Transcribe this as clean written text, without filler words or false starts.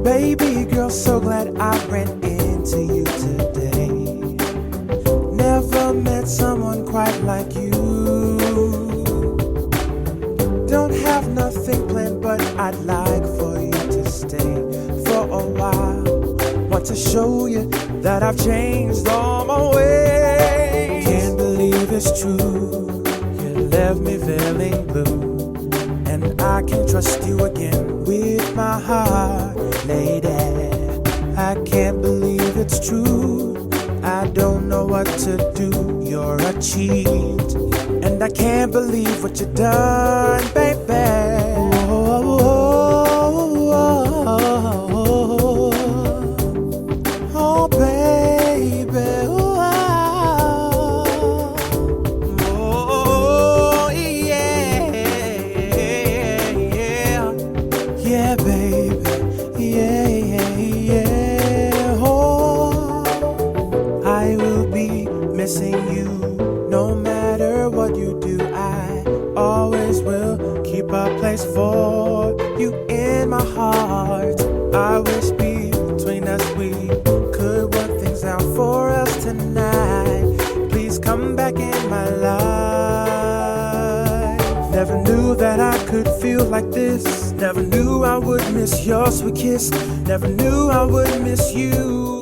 Baby girl, so glad I ran into you today. Never met someone quite like you. Don't have nothing planned, but I'd like for you to stay for a while. Want to show you that I've changed all my ways. Can't believe it's true, you left me feeling blue, and I can trust you again with my heart, lady. I can't believe it's true, I don't know what to do, you're a cheat, and I can't believe what you done, baby. Oh, baby. Oh, yeah. Yeah, baby. Yeah. Oh, I will be missing you no matter what you do. I always will keep a place for you in my heart. I wish between us we could work things out for us tonight. Please come back in my life. Never knew that I could feel like this. Never knew I would miss your sweet kiss. Never knew I would miss you